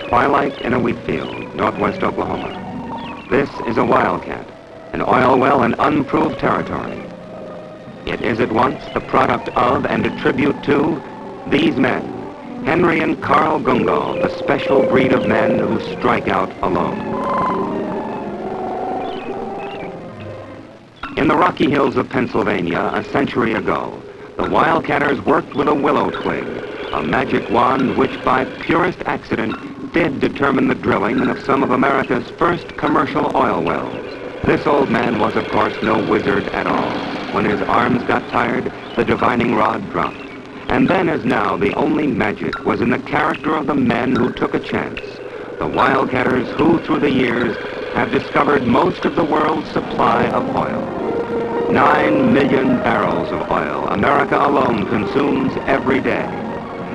Twilight in a wheat field, northwest Oklahoma. This is a wildcat, an oil well in unproved territory. It is at once the product of and a tribute to these men, Henry and Carl Gungal, the special breed of men who strike out alone. In the Rocky Hills of Pennsylvania a century ago, the wildcatters worked with a willow twig, a magic wand which by purest accident did determine the drilling of some of America's first commercial oil wells. This old man was, of course, no wizard at all. When his arms got tired, the divining rod dropped. And then, as now, the only magic was in the character of the men who took a chance, the wildcatters who, through the years, have discovered most of the world's supply of oil. 9 million barrels of oil America alone consumes every day,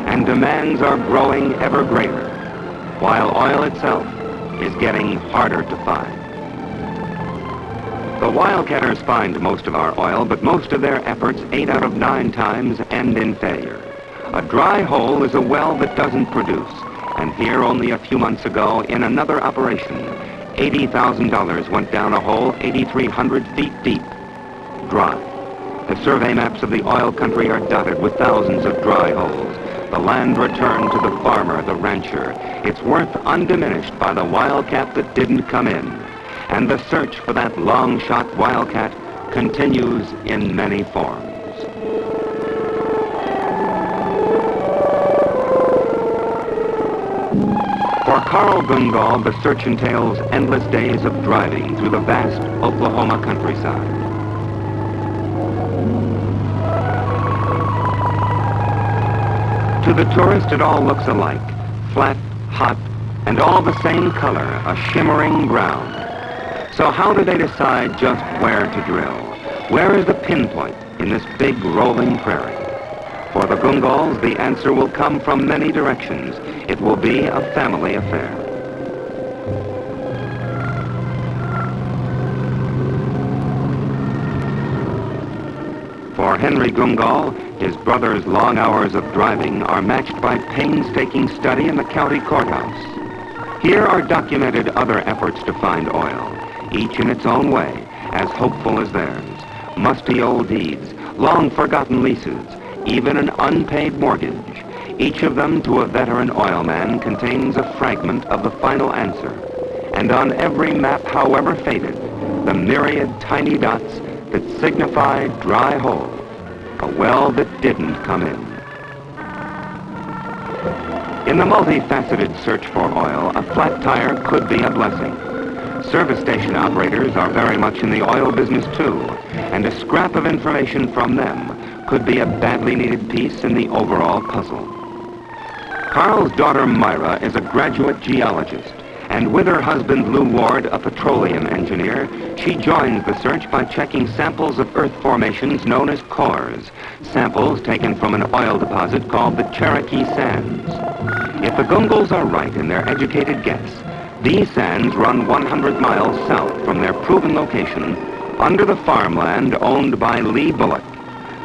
and demands are growing ever greater, while oil itself is getting harder to find. The wildcatters find most of our oil, but most of their efforts 8 out of 9 times end in failure. A dry hole is a well that doesn't produce, and here only a few months ago in another operation, $80,000 went down a hole 8,300 feet deep, dry. The survey maps of the oil country are dotted with thousands of dry holes. The land returned to the farmer, the rancher. Its worth undiminished by the wildcat that didn't come in. And the search for that long-shot wildcat continues in many forms. For Carl Gungal, the search entails endless days of driving through the vast Oklahoma countryside. To the tourist, it all looks alike. Flat, hot, and all the same color, a shimmering brown. So how do they decide just where to drill? Where is the pinpoint in this big rolling prairie? For the Gungals, the answer will come from many directions. It will be a family affair. For Henry Gungal, his brother's long hours of driving are matched by painstaking study in the county courthouse. Here are documented other efforts to find oil, each in its own way, as hopeful as theirs. Musty old deeds, long-forgotten leases, even an unpaid mortgage. Each of them, to a veteran oilman, contains a fragment of the final answer. And on every map, however faded, the myriad tiny dots that signify dry hole, a well that didn't come in. In the multifaceted search for oil, a flat tire could be a blessing. Service station operators are very much in the oil business too, and a scrap of information from them could be a badly needed piece in the overall puzzle. Carl's daughter Myra is a graduate geologist, and with her husband Lou Ward, a petroleum engineer, she joins the search by checking samples of earth formations known as cores, samples taken from an oil deposit called the Cherokee Sands. If the Gungals are right in their educated guess, these sands run 100 miles south from their proven location under the farmland owned by Lee Bullock.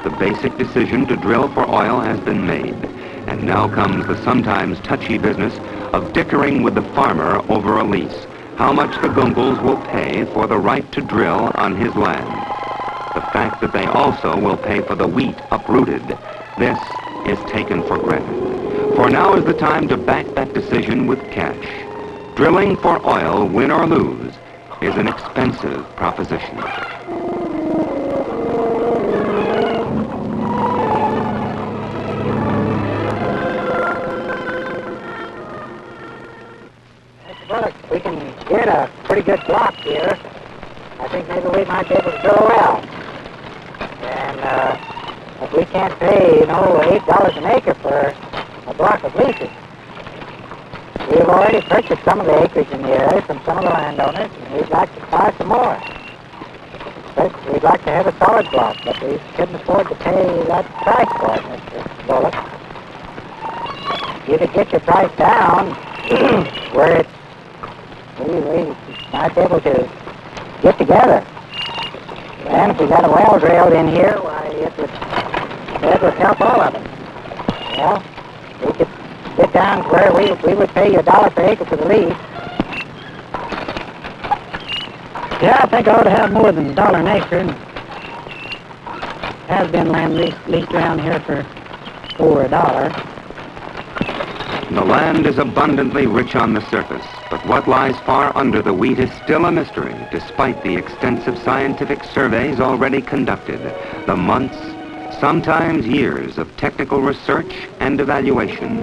The basic decision to drill for oil has been made, and now comes the sometimes touchy business of dickering with the farmer over a lease, how much the Gungals will pay for the right to drill on his land. The fact that they also will pay for the wheat uprooted, this is taken for granted. For now is the time to back that decision with cash. Drilling for oil, win or lose, is an expensive proposition. Well, we can get a pretty good block here. I think maybe we might be able to drill a well. And But we can't pay, $8 an acre for a block of leases. We've already purchased some of the acreage in the area from some of the landowners, and we'd like to buy some more. First, we'd like to have a solid block, but we couldn't afford to pay that price for it, Mr. Bullock. If you could get your price down where we might be able to get together. And if we got a well drilled in here, why, that would help all of us. Well, we could get down to where we would pay you $1 per acre for the lease. Yeah, I think I ought to have more than $1 an acre. And has been land leased around here for over $1. The land is abundantly rich on the surface, but what lies far under the wheat is still a mystery, despite the extensive scientific surveys already conducted, the months, sometimes years of technical research and evaluation.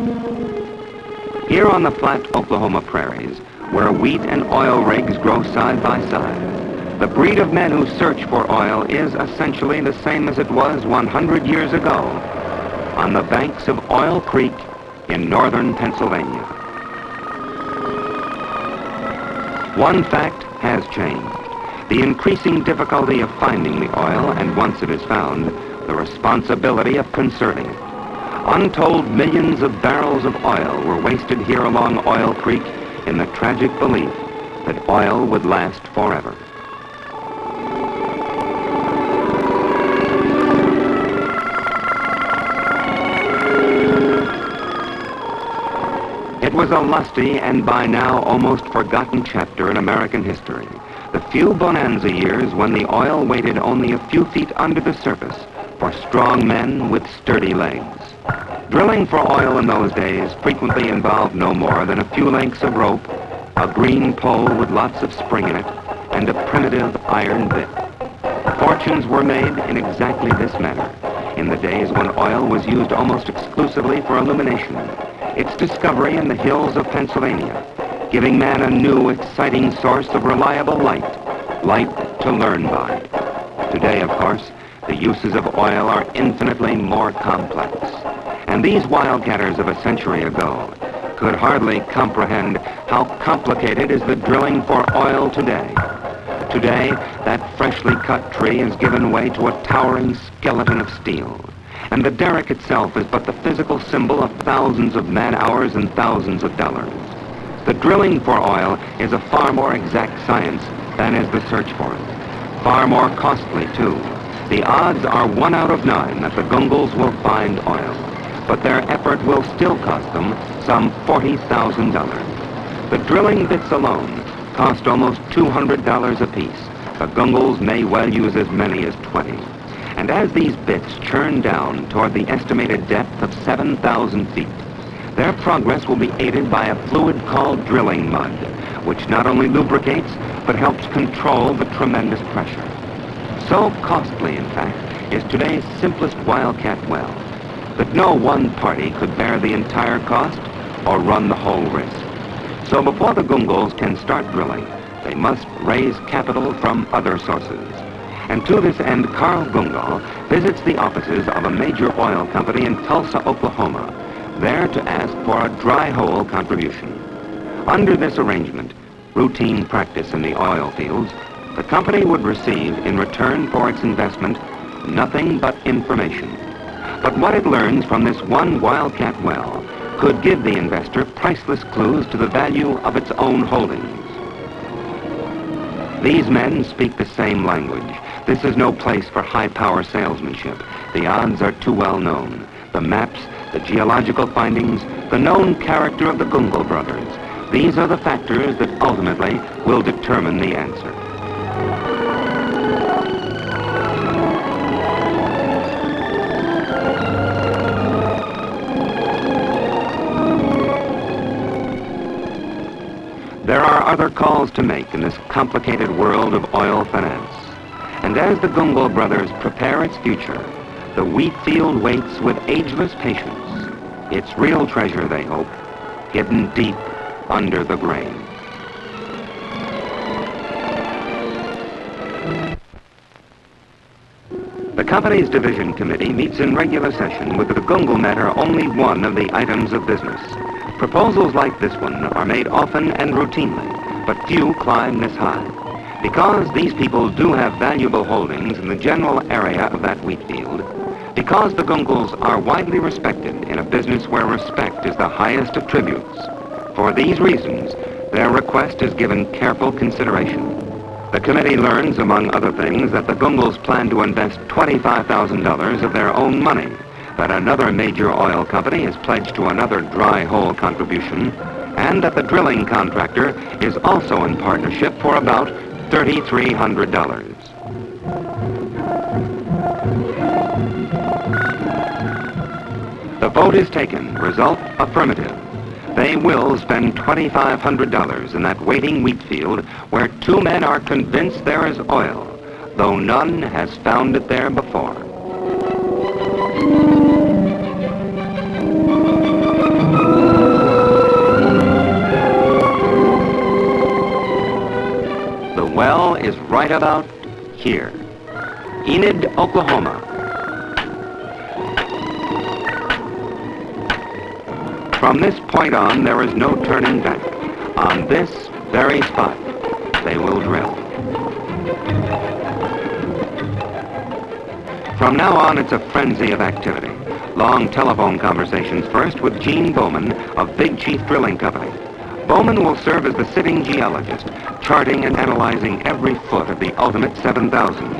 Here on the flat Oklahoma prairies, where wheat and oil rigs grow side by side, the breed of men who search for oil is essentially the same as it was 100 years ago, on the banks of Oil Creek in northern Pennsylvania. One fact has changed: the increasing difficulty of finding the oil, and once it is found, the responsibility of conserving it. Untold millions of barrels of oil were wasted here along Oil Creek in the tragic belief that oil would last forever. It was a lusty and by now almost forgotten chapter in American history. The few bonanza years when the oil waited only a few feet under the surface for strong men with sturdy legs. Drilling for oil in those days frequently involved no more than a few lengths of rope, a green pole with lots of spring in it, and a primitive iron bit. Fortunes were made in exactly this manner, in the days when oil was used almost exclusively for illumination. Its discovery in the hills of Pennsylvania, giving man a new, exciting source of reliable light to learn by. Today, of course, the uses of oil are infinitely more complex, and these wildcatters of a century ago could hardly comprehend how complicated is the drilling for oil today. Today, that freshly cut tree is given way to a towering skeleton of steel, and the derrick itself is but the physical symbol of thousands of man-hours and thousands of dollars. The drilling for oil is a far more exact science than is the search for it. Far more costly, too. The odds are 1 out of 9 that the Gungals will find oil, but their effort will still cost them some $40,000. The drilling bits alone cost almost $200 apiece. The Gungals may well use as many as 20. And as these bits churn down toward the estimated depth of 7,000 feet, their progress will be aided by a fluid called drilling mud, which not only lubricates, but helps control the tremendous pressure. So costly, in fact, is today's simplest wildcat well, that no one party could bear the entire cost or run the whole risk. So before the Gungals can start drilling, they must raise capital from other sources. And to this end, Carl Gungal visits the offices of a major oil company in Tulsa, Oklahoma, there to ask for a dry hole contribution. Under this arrangement, routine practice in the oil fields, the company would receive, in return for its investment, nothing but information. But what it learns from this one wildcat well could give the investor priceless clues to the value of its own holdings. These men speak the same language. This is no place for high-power salesmanship. The odds are too well known. The maps, the geological findings, the known character of the Gungal brothers. These are the factors that ultimately will determine the answer. There are other calls to make in this complicated world of oil finance. And as the Gungal brothers prepare its future, the wheat field waits with ageless patience. Its real treasure, they hope, hidden deep under the grain. The company's division committee meets in regular session with the Gungle matter only one of the items of business. Proposals like this one are made often and routinely, but few climb this high. Because these people do have valuable holdings in the general area of that wheat field, because the Gungles are widely respected in a business where respect is the highest of tributes. For these reasons, their request is given careful consideration. The committee learns, among other things, that the Gungles plan to invest $25,000 of their own money, that another major oil company is pledged to another dry hole contribution, and that the drilling contractor is also in partnership for about $3,300. The vote is taken. Result, affirmative. They will spend $2,500 in that waiting wheat field where two men are convinced there is oil, though none has found it there before. The well is right about here. Enid, Oklahoma. From this point on, there is no turning back. On this very spot, they will drill. From now on, it's a frenzy of activity. Long telephone conversations first with Gene Bowman of Big Chief Drilling Company. Bowman will serve as the sitting geologist, charting and analyzing every foot of the ultimate 7,000.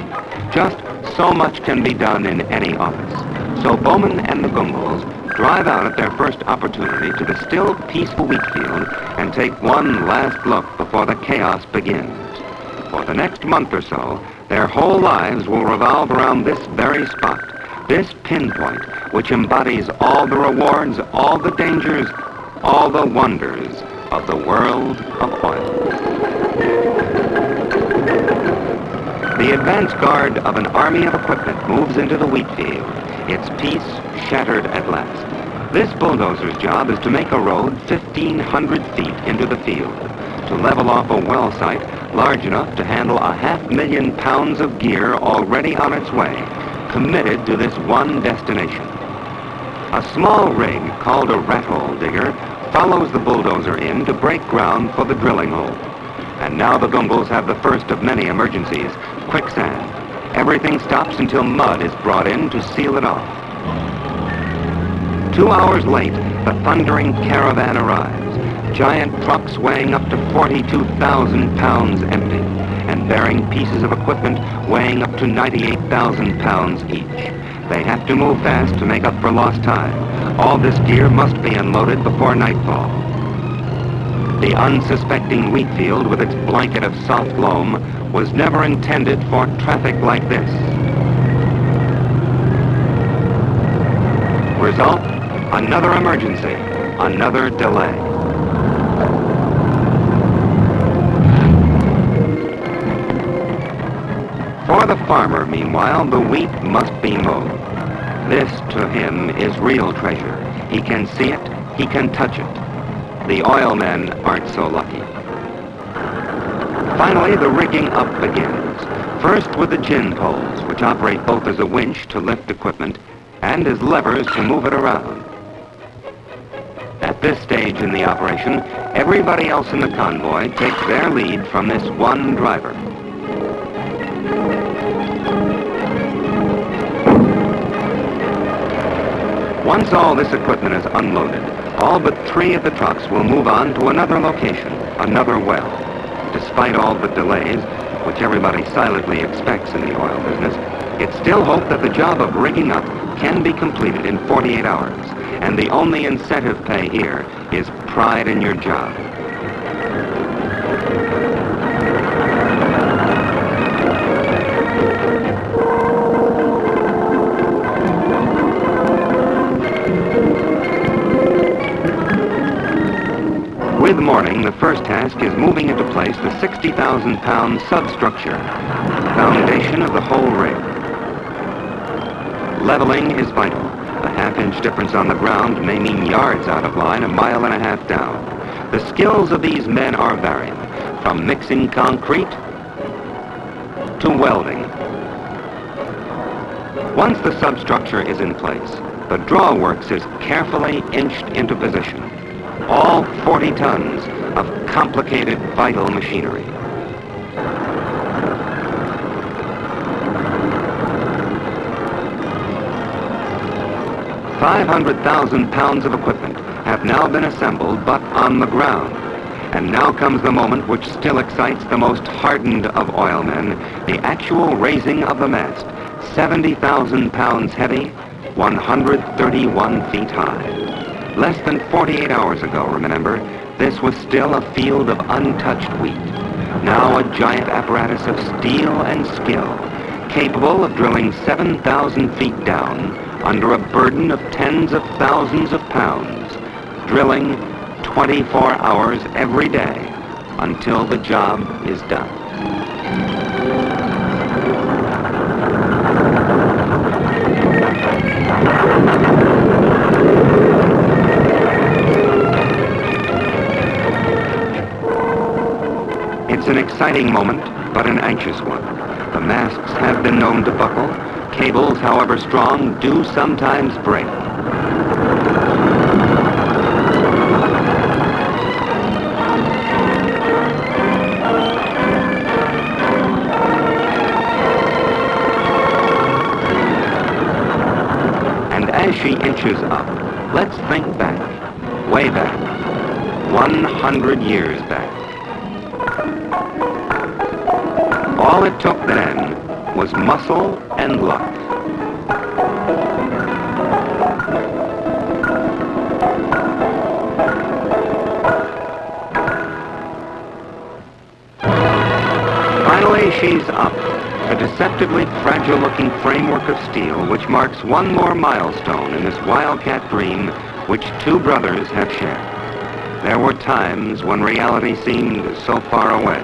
Just so much can be done in any office. So Bowman and the Gungles drive out at their first opportunity to the still peaceful wheat field and take one last look before the chaos begins. For the next month or so, their whole lives will revolve around this very spot, this pinpoint, which embodies all the rewards, all the dangers, all the wonders of the world of oil. The advance guard of an army of equipment moves into the wheat field, its peace shattered at last. This bulldozer's job is to make a road 1,500 feet into the field, to level off a well site large enough to handle 500,000 pounds of gear already on its way, committed to this one destination. A small rig called a rat hole digger follows the bulldozer in to break ground for the drilling hole. And now the Gungles have the first of many emergencies, quicksand. Everything stops until mud is brought in to seal it off. 2 hours late, the thundering caravan arrives. Giant trucks weighing up to 42,000 pounds empty, and bearing pieces of equipment weighing up to 98,000 pounds each. They have to move fast to make up for lost time. All this gear must be unloaded before nightfall. The unsuspecting wheat field with its blanket of soft loam was never intended for traffic like this. Result, another emergency, another delay. For the farmer, meanwhile, the wheat must be mowed. This, to him, is real treasure. He can see it, he can touch it. The oil men aren't so lucky. Finally, the rigging up begins. First with the gin poles, which operate both as a winch to lift equipment and as levers to move it around. At this stage in the operation, everybody else in the convoy takes their lead from this one driver. Once all this equipment is unloaded, all but 3 of the trucks will move on to another location, another well. Despite all the delays, which everybody silently expects in the oil business, it's still hoped that the job of rigging up can be completed in 48 hours, and the only incentive pay here is pride in your job. With morning, the first task is moving into place the 60,000-pound substructure, the foundation of the whole rig. Leveling is vital. A half-inch difference on the ground may mean yards out of line, 1.5 miles down. The skills of these men are varied, from mixing concrete to welding. Once the substructure is in place, the drawworks is carefully inched into position. All 40 tons of complicated, vital machinery. £500,000 of equipment have now been assembled, but on the ground. And now comes the moment which still excites the most hardened of oilmen, the actual raising of the mast. 70,000 pounds heavy, 131 feet high. Less than 48 hours ago, remember, this was still a field of untouched wheat. Now a giant apparatus of steel and skill, capable of drilling 7,000 feet down under a burden of tens of thousands of pounds, drilling 24 hours every day until the job is done. It's an exciting moment, but an anxious one. The masts have been known to buckle. Cables, however strong, do sometimes break. And as she inches up, let's think back, way back, 100 years back. All it took then was muscle and luck. Finally, she's up, a deceptively fragile-looking framework of steel which marks one more milestone in this Wildcat dream which two brothers have shared. There were times when reality seemed so far away,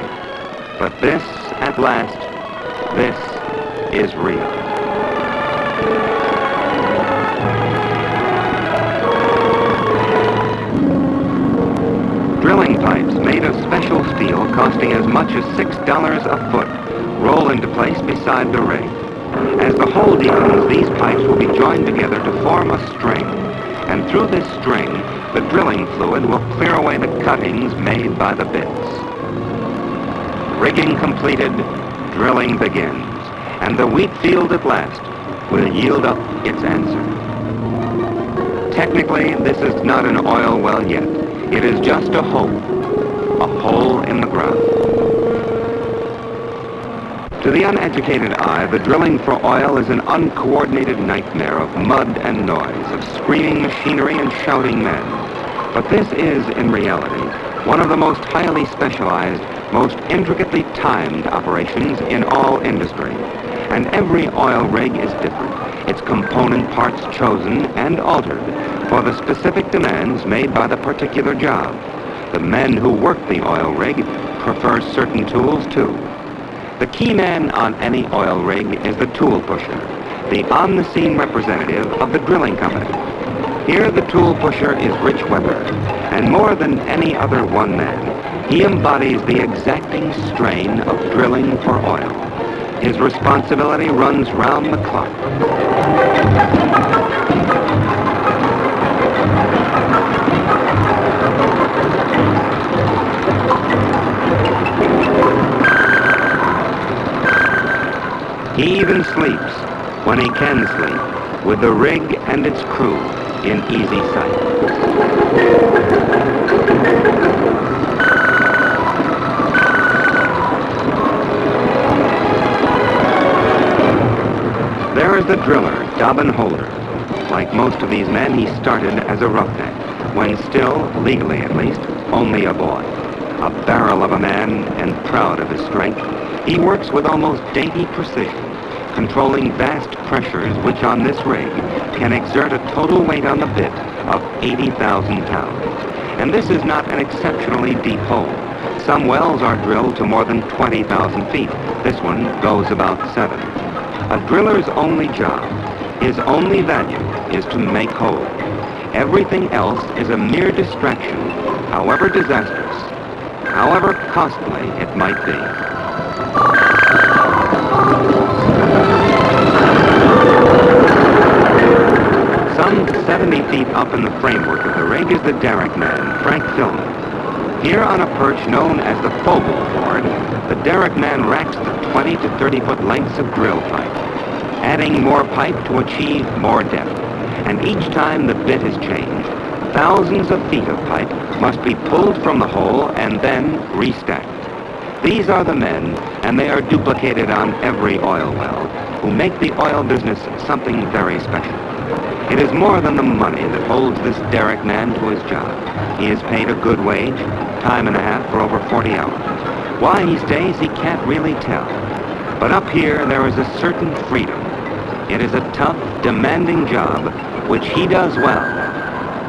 but this, at last, this is real. Drilling pipes made of special steel costing as much as $6 a foot roll into place beside the rig. As the hole deepens, these pipes will be joined together to form a string, and through this string, the drilling fluid will clear away the cuttings made by the bits. Rigging completed, drilling begins, and the wheat field at last will yield up its answer. Technically, this is not an oil well yet. It is just a hole in the ground. To the uneducated eye, the drilling for oil is an uncoordinated nightmare of mud and noise, of screaming machinery and shouting men. But this is, in reality, one of the most highly specialized, most intricately timed operations in all industry. And every oil rig is different, its component parts chosen and altered for the specific demands made by the particular job. The men who work the oil rig prefer certain tools too. The key man on any oil rig is the tool pusher, the on-the-scene representative of the drilling company. Here the tool pusher is Rich Weber, and more than any other one man, he embodies the exacting strain of drilling for oil. His responsibility runs round the clock. He even sleeps, when he can sleep, with the rig and its crew in easy sight. There is the driller, Dobbin Holder. Like most of these men, he started as a roughneck, when still, legally at least, only a boy. A barrel of a man and proud of his strength, he works with almost dainty precision, controlling vast pressures which on this rig can exert a total weight on the bit of 80,000 pounds. And this is not an exceptionally deep hole. Some wells are drilled to more than 20,000 feet. This one goes about 7. A driller's only job, his only value, is to make holes. Everything else is a mere distraction, however disastrous, however costly it might be. 70 feet up in the framework of the rig is the derrick man, Frank Tillman. Here on a perch known as the focal board, the derrick man racks the 20 to 30-foot lengths of drill pipe, adding more pipe to achieve more depth. And each time the bit is changed, thousands of feet of pipe must be pulled from the hole and then restacked. These are the men, and they are duplicated on every oil well, who make the oil business something very special. It is more than the money that holds this derrick man to his job. He is paid a good wage, time and a half for over 40 hours. Why he stays, he can't really tell. But up here, there is a certain freedom. It is a tough, demanding job, which he does well,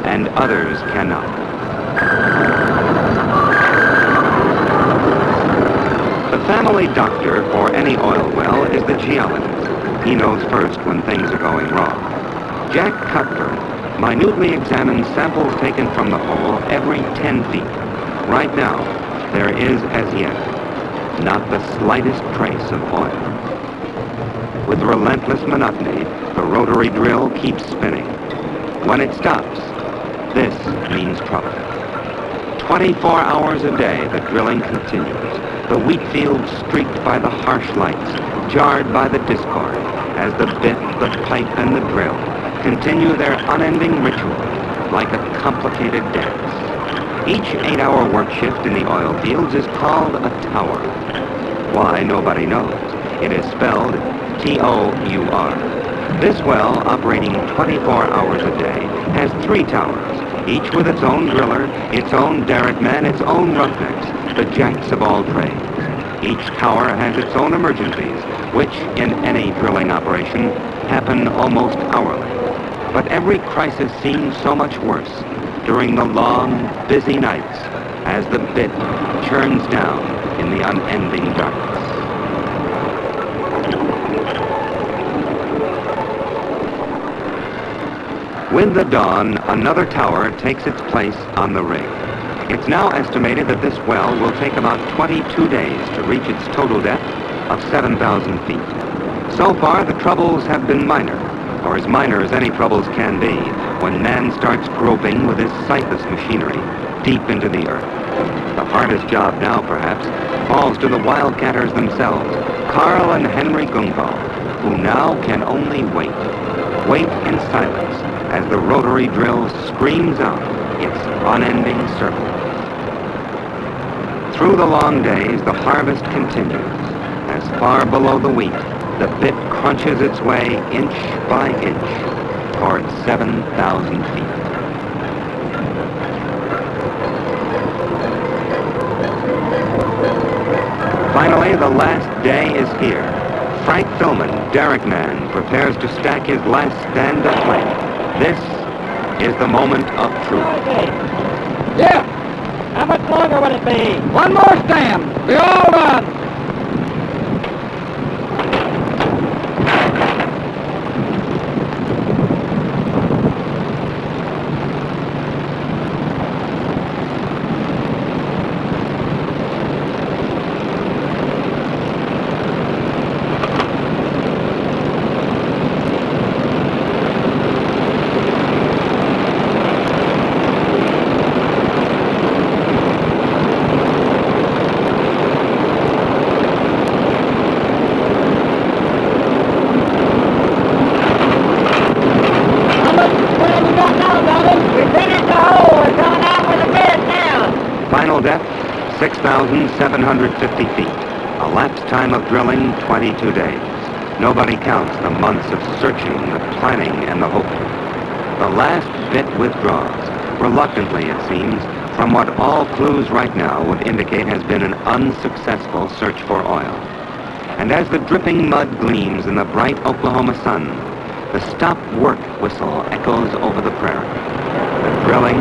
and others cannot. The family doctor for any oil well is the geologist. He knows first when things are going wrong. Jack Cutler minutely examines samples taken from the hole every 10 feet. Right now, there is, as yet, not the slightest trace of oil. With relentless monotony, the rotary drill keeps spinning. When it stops, this means trouble. 24 hours a day, the drilling continues. The wheat field streaked by the harsh lights, jarred by the discord, as the bit, the pipe, and the drill continue their unending ritual like a complicated dance. Each 8-hour work shift in the oil fields is called a tower. Why, nobody knows. It is spelled T-O-U-R. This well, operating 24 hours a day, has 3 towers, each with its own driller, its own derrick man, its own roughnecks, the jacks of all trades. Each tower has its own emergencies, which, in any drilling operation, happen almost hourly. But every crisis seems so much worse during the long, busy nights as the bit churns down in the unending darkness. With the dawn, another tower takes its place on the rig. It's now estimated that this well will take about 22 days to reach its total depth of 7,000 feet. So far, the troubles have been minor, or as minor as any troubles can be, when man starts groping with his sightless machinery deep into the earth. The hardest job now, perhaps, falls to the wildcatters themselves, Carl and Henry Gungo, who now can only wait. Wait in silence as the rotary drill screams out its unending circle. Through the long days, the harvest continues. As far below the wheat, the bit crunches its way inch by inch towards 7,000 feet. Finally, the last day is here. Frank Tillman, derrick man, prepares to stack his last stand of flame. This is the moment of truth. Okay. Yeah. How much longer would it be? One more stand. Be all done. Final depth, 6,750 feet. Elapsed time of drilling, 22 days. Nobody counts the months of searching, the planning, and the hope. The last bit withdraws, reluctantly it seems, from what all clues right now would indicate has been an unsuccessful search for oil. And as the dripping mud gleams in the bright Oklahoma sun, the stop work whistle echoes over the prairie. The drilling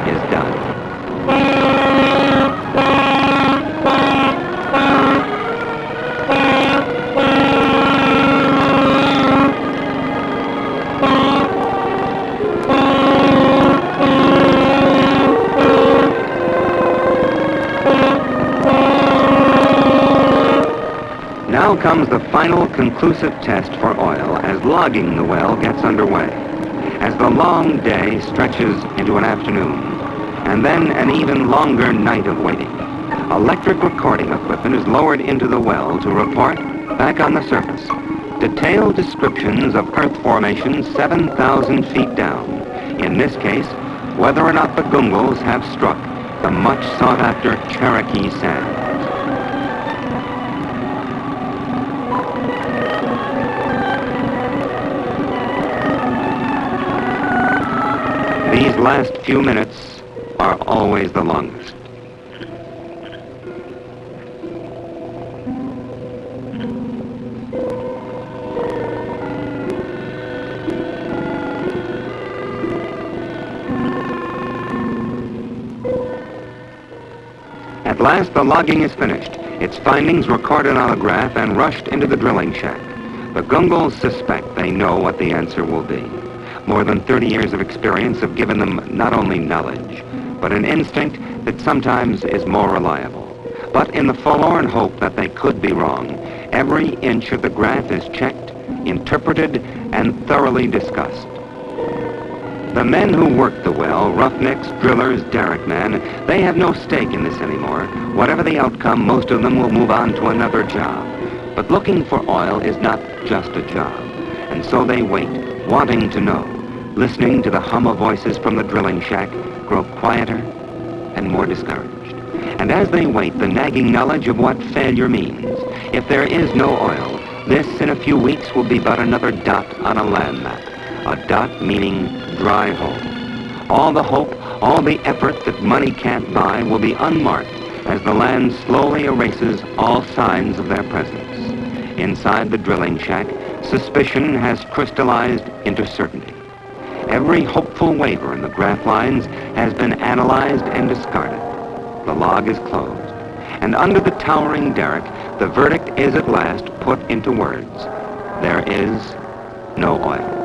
is done. Now comes the final conclusive test for oil as logging the well gets underway. as the long day stretches into an afternoon, and then an even longer night of waiting. Electric recording equipment is lowered into the well to report, back on the surface, detailed descriptions of Earth formations 7,000 feet down. In this case, whether or not the Gungals have struck the much sought-after Cherokee Sand. These last few minutes are always the longest. At last, the logging is finished, its findings recorded on a graph and rushed into the drilling shack. The Gungals suspect they know what the answer will be. More than 30 years of experience have given them not only knowledge, but an instinct that sometimes is more reliable. But in the forlorn hope that they could be wrong, every inch of the graph is checked, interpreted, and thoroughly discussed. The men who work the well, roughnecks, drillers, derrick men, they have no stake in this anymore. Whatever the outcome, most of them will move on to another job. But looking for oil is not just a job, and so they wait, wanting to know, listening to the hum of voices from the drilling shack grow quieter and more discouraged. And as they wait, the nagging knowledge of what failure means. If there is no oil, this in a few weeks will be but another dot on a land map. A dot meaning dry hole. All the hope, all the effort that money can't buy will be unmarked as the land slowly erases all signs of their presence. Inside the drilling shack, suspicion has crystallized into certainty. Every hopeful waver in the graph lines has been analyzed and discarded. The log is closed. And under the towering derrick, the verdict is at last put into words. There is no oil.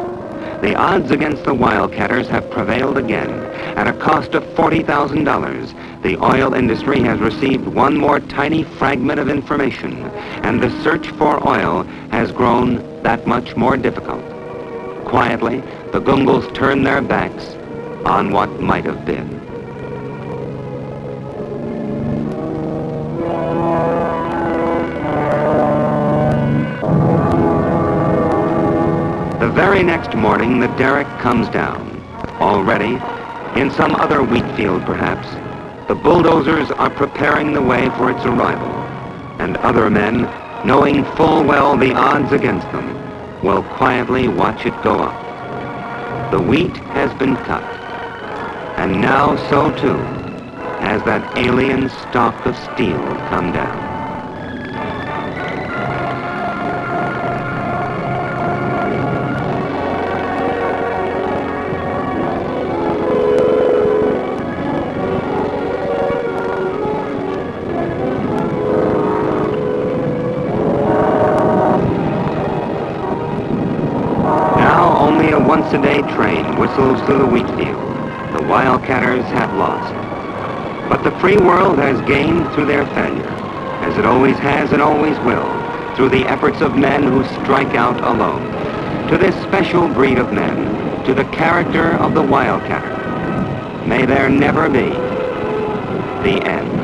The odds against the wildcatters have prevailed again. At a cost of $40,000, the oil industry has received one more tiny fragment of information, and the search for oil has grown that much more difficult. Quietly, the Gungals turn their backs on what might have been. The very next morning, the derrick comes down. Already, in some other wheat field perhaps, the bulldozers are preparing the way for its arrival, and other men, knowing full well the odds against them, will quietly watch it go up. The wheat has been cut, and now so too has that alien stalk of steel come down. Once-a-day train whistles through the wheat field. The wildcatters have lost. But the free world has gained through their failure, as it always has and always will, through the efforts of men who strike out alone. To this special breed of men, to the character of the wildcatter, may there never be the end.